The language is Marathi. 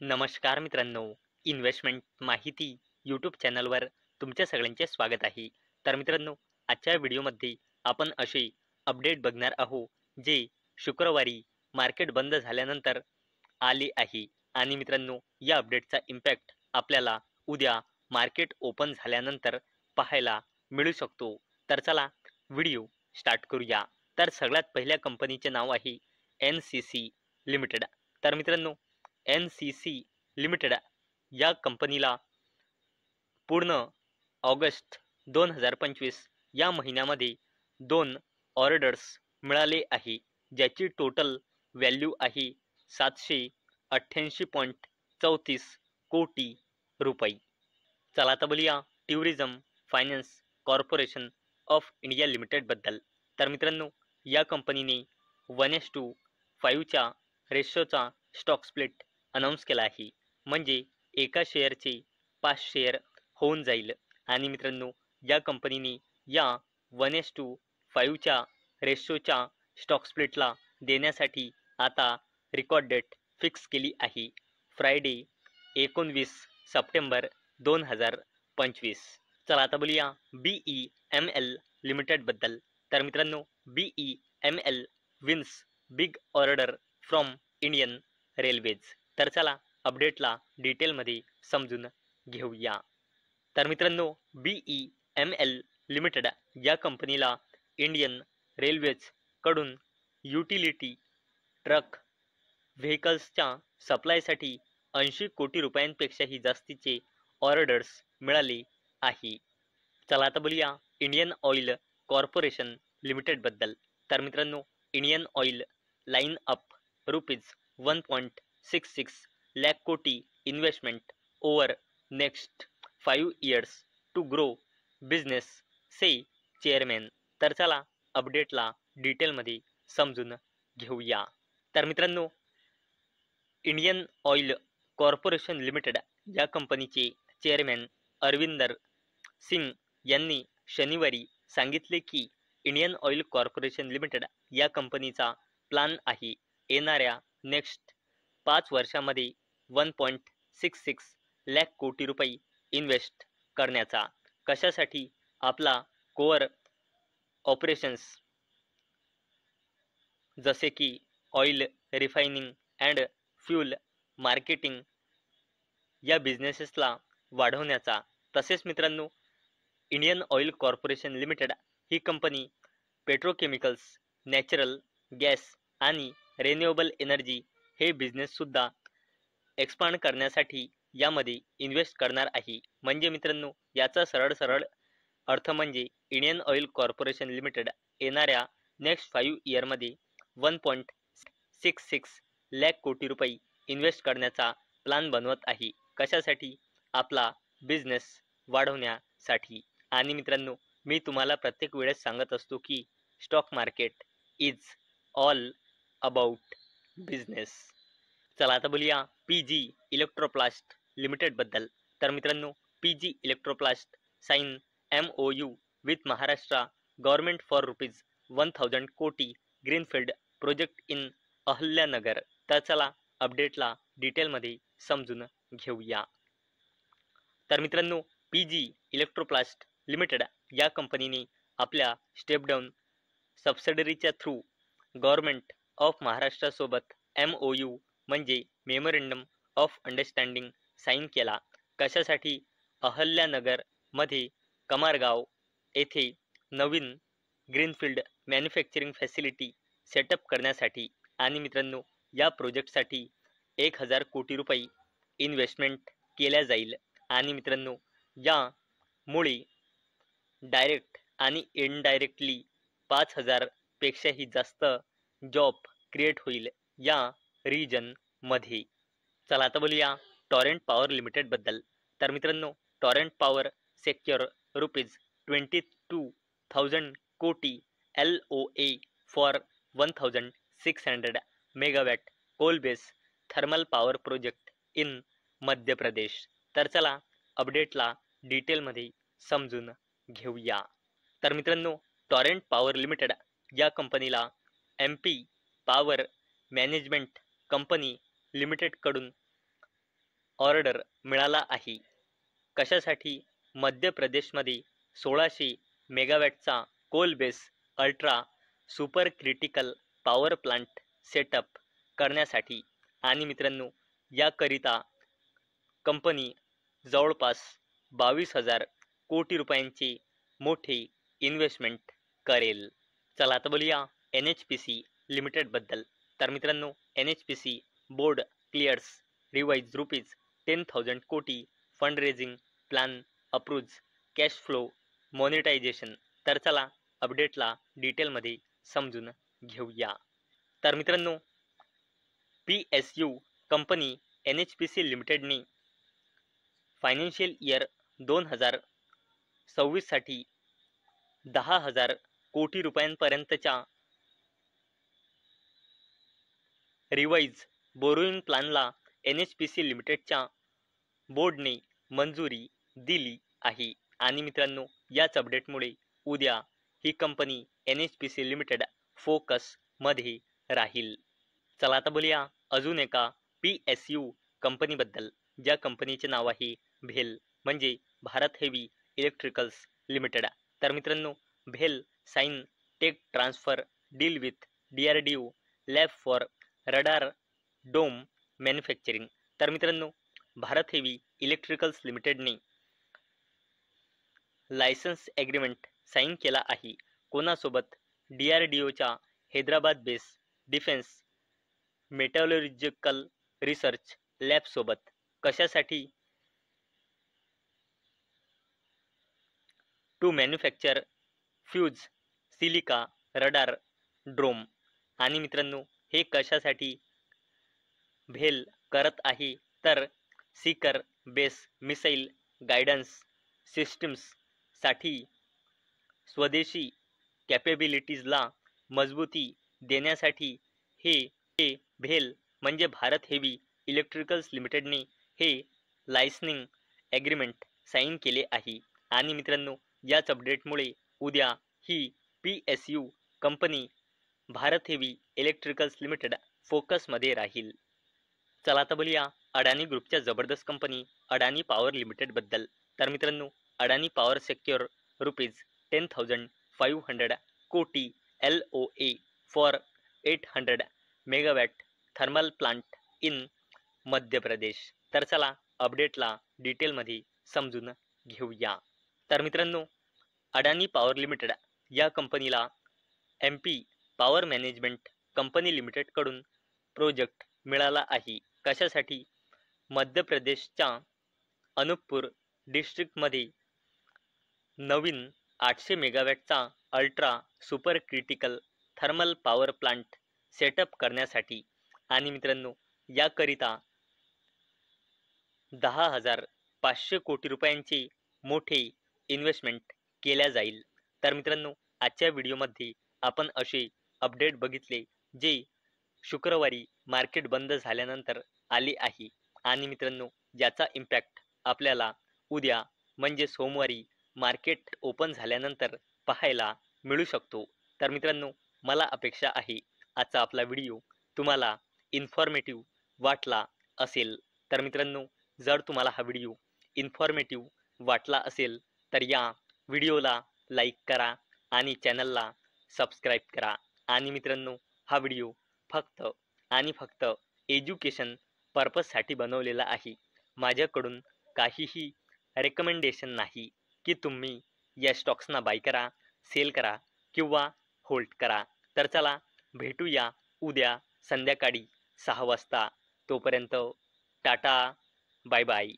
नमस्कार मित्रांनो, इन्व्हेस्टमेंट माहिती यूट्यूब चॅनलवर तुमच्या सगळ्यांचे स्वागत आहे. तर मित्रांनो, आजच्या व्हिडिओमध्ये आपण असे अपडेट बघणार आहोत जे शुक्रवारी मार्केट बंद झाल्यानंतर आले आहे. आणि मित्रांनो, या अपडेटचा इम्पॅक्ट आपल्याला उद्या मार्केट ओपन झाल्यानंतर पाहायला मिळू शकतो. तर चला व्हिडिओ स्टार्ट करूया. तर सगळ्यात पहिल्या कंपनीचे नाव आहे NCC लिमिटेड. तर मित्रांनो, NCC लिमिटेड या कंपनीला पूर्ण ऑगस्ट 2025 या महिन्यामध्ये 2 ऑर्डर्स मिळाले आहे, ज्याची टोटल व्हॅल्यू आहे 788.34 कोटी रुपये. चला आता बोलूया tourism finance corporation of India limited बद्दल. तर मित्रांनो, या कंपनीने 1:5च्या रेशोचा स्टॉक स्प्लिट अनाऊन्स केला आहे. म्हणजे एका शेअरचे 5 शेअर होऊन जाईल. आणि मित्रांनो, या कंपनीने या 1:5च्या रेशोच्या स्टॉक स्प्लिटला देण्यासाठी आता रेकॉर्ड डेट फिक्स केली आहे, फ्रायडे 19 सप्टेंबर 2025. चला आता बोलूया BEML लिमिटेड बद्दल. तर मित्रांनो, BEML wins big order from Indian railways. तर चला अपडेटला डिटेलमध्ये समजून घेऊया. तर मित्रांनो, BEML लिमिटेड या कंपनीला इंडियन रेल्वेज कडून युटिलिटी ट्रक व्हेकल्सच्या सप्लायसाठी 80 कोटी रुपयांपेक्षाही जास्तीचे ऑर्डर्स मिळाले आहे. चला आता बोलूया इंडियन ऑइल कॉर्पोरेशन लिमिटेड बद्दल. तर मित्रांनो, Indian oil line up ₹1.66 lakh कोटी investment over next 5 years to grow business, से चेअरमॅन. तर चला अपडेटला डिटेलमध्ये समजून घेऊया. तर मित्रांनो, इंडियन ऑइल कॉर्पोरेशन लिमिटेड या कंपनीचे चेअरमॅन अरविंदर सिंग यांनी शनिवारी सांगितले की इंडियन ऑइल कॉर्पोरेशन लिमिटेड या कंपनीचा प्लान आहे येणाऱ्या नेक्स्ट 5 वर्षामध्ये 1.66 लाख कोटी रुपये इन्व्हेस्ट करण्याचा. कशासाठी? आपला कोअर ऑपरेशन्स जसे की oil refining and fuel marketing या बिझनेसेसला वाढवण्याचा. तसेच मित्रांनो, इंडियन ऑइल कॉर्पोरेशन लिमिटेड ही कंपनी पेट्रोकेमिकल्स, नॅचरल गॅस आणि रिन्युएबल एनर्जी हे बिझनेससुद्धा एक्सपांड करण्यासाठी यामध्ये इन्व्हेस्ट करणार आहे. म्हणजे मित्रांनो, याचा सरळ अर्थ म्हणजे इंडियन ऑइल कॉर्पोरेशन लिमिटेड येणाऱ्या नेक्स्ट 5 इयरमध्ये 1.66 लाख कोटी रुपये इन्व्हेस्ट करण्याचा प्लान बनवत आहे. कशासाठी? आपला बिझनेस वाढवण्यासाठी. आणि मित्रांनो, मी तुम्हाला प्रत्येक वेळेस सांगत असतो की stock market is all about business. चला आता बोलूया PG इलेक्ट्रोप्लास्ट लिमिटेड बद्दल. तर मित्रांनो, PG electroplast sign MOU with Maharashtra government for ₹1000 crore greenfield project in अहल्यानगर. तर चला अपडेटला डिटेलमध्ये समजून घेऊया. तर मित्रांनो, PG इलेक्ट्रोप्लास्ट लिमिटेड या कंपनीने आपल्या स्टेप डाऊन सबसिडरीच्या थ्रू गव्हर्नमेंट ऑफ महाराष्ट्रासोबत MOU म्हणजे मेमोरेंडम ऑफ अंडरस्टँडिंग साईन केला. कशासाठी? अहल्यानगर मध्ये कमारगाव येथे नवीन ग्रीनफील्ड मॅन्युफॅक्चरिंग फॅसिलिटी सेटअप करण्यासाठी. आणि मित्रांनो, या प्रोजेक्टसाठी 1000 कोटी रुपये इन्व्हेस्टमेंट केल्या जाईल. आणि मित्रांनो, यामुळे डायरेक्ट आणि इनडायरेक्टली 5000 पेक्षाही जास्त जॉब क्रिएट होईल या रिजन मध्ये. चला आता बोलूया टॉरेंट पॉवर लिमिटेड बद्दल. तर मित्रांनो, torrent power secure ₹22,000 crore LOA for 1600 megawatt coal base thermal power project in Madhya Pradesh. तर चला अपडेटला डिटेलमध्ये समजून घेऊया. तर मित्रांनो, टॉरेंट पॉवर लिमिटेड या कंपनीला MP पॉवर मॅनेजमेंट कंपनी लिमिटेडकडून ऑर्डर मिळाला आहे. कशासाठी? मध्य प्रदेशमध्ये 1600 मेगावॅटचा coal base ultra super critical power plant setup करण्यासाठी. आणि मित्रांनो, याकरिता कंपनी जवळपास 22,000 कोटी रुपयांचे मोठे इन्व्हेस्टमेंट करेल. चला आता बोलूया NHPC लिमिटेडबद्दल. तर मित्रांनो, NHPC बोर्ड क्लिअर्स रिवाइज ₹10,000 कोटी fund raising plan approves cash flow monetisation. तर चला अपडेटला डिटेलमध्ये समजून घेऊया. तर मित्रांनो, PSU कंपनी NHPC लिमिटेडने फायनान्शियल इयर 2026 साठी 10,000 कोटी रुपयांपर्यंतच्या रिवाइज बोरोइंग प्लॅनला NHPC लिमिटेडच्या बोर्डने मंजुरी दिली आहे. आणि मित्रांनो, याच अपडेटमुळे उद्या ही कंपनी NHPC लिमिटेड फोकसमध्ये राहील. चला आता बोलूया अजून एका PSU कंपनीबद्दल, ज्या कंपनीचे नाव आहे भेल, म्हणजे भारत हेवी इलेक्ट्रिकल्स लिमिटेड. तर मित्रांनो, भेल sign tech transfer deal with DRDO lab for radar dome manufacturing. तर मित्रांनो, भारत हेवी इलेक्ट्रिकल्स लिमिटेडने लायसन्स ॲग्रीमेंट साईन केला आहे. कोणासोबत? DRDOच्या Hyderabad base defence metallurgical research लॅबसोबत. कशासाठी? To manufacture fuse silica radar dome. आणि मित्रांनो, हे कशासाठी भेल करत आहे? तर seeker base missile guidance systems साठी स्वदेशी कॅपेबिलिटीजला मजबूती देण्यासाठी हे भेल म्हणजे भारत हेवी इलेक्ट्रिकल्स लिमिटेडने हे लायसनिंग ॲग्रीमेंट साईन केले आहे. आणि मित्रांनो, याच अपडेटमुळे उद्या ही PSU company Bharat heavy electricals limited फोकसमध्ये राहील. चला आता बोलूया अडानी ग्रुपच्या जबरदस्त कंपनी अडानी पॉवर लिमिटेडबद्दल. तर मित्रांनो, अडानी पॉवर सेक्युअर ₹10,500 कोटी LOA for 800 megawatt thermal plant in Madhya Pradesh. तर चला अपडेटला डिटेलमध्ये समजून घेऊया. तर मित्रांनो, अडानी पॉवर लिमिटेड या कंपनीला MP पॉवर मॅनेजमेंट कंपनी लिमिटेडकडून प्रोजेक्ट मिळाला आहे. कशासाठी? मध्य प्रदेशच्या अनूपपूर डिस्ट्रिक्टमध्ये नवीन 800 मेगावॅटचा ultra super critical thermal power plant setup करण्यासाठी. आणि मित्रांनो, याकरिता 10,500 कोटी रुपयांचे मोठे इन्व्हेस्टमेंट केल्या जाईल. तर मित्रांनो, आजच्या व्हिडिओमध्ये आपण असे अपडेट बघितले जे शुक्रवारी मार्केट बंद झाल्यानंतर आले आहे. आणि मित्रांनो, ज्याचा इम्पॅक्ट आपल्याला उद्या म्हणजे सोमवारी मार्केट ओपन झाल्यानंतर पाहायला मिळू शकतो. तर मित्रांनो, मला अपेक्षा आहे आजचा आपला व्हिडिओ तुम्हाला इन्फॉर्मेटिव्ह वाटला असेल. तर मित्रांनो, जर तुम्हाला हा व्हिडिओ इन्फॉर्मेटिव्ह वाटला असेल तर या व्हिडिओला लाईक करा आणि चॅनलला सबस्क्राईब करा. आणि मित्रांनो, हा व्हिडिओ फक्त आणि फक्त एज्युकेशन पर्पजसाठी बनवलेला आहे. माझ्याकडून काहीही रेकमेंडेशन नाही की तुम्ही या स्टॉक्सना बाय करा, सेल करा किंवा होल्ड करा. तर चला भेटूया उद्या संध्याकाळी 6 वाजता. तोपर्यंत टाटा, बाय बाय.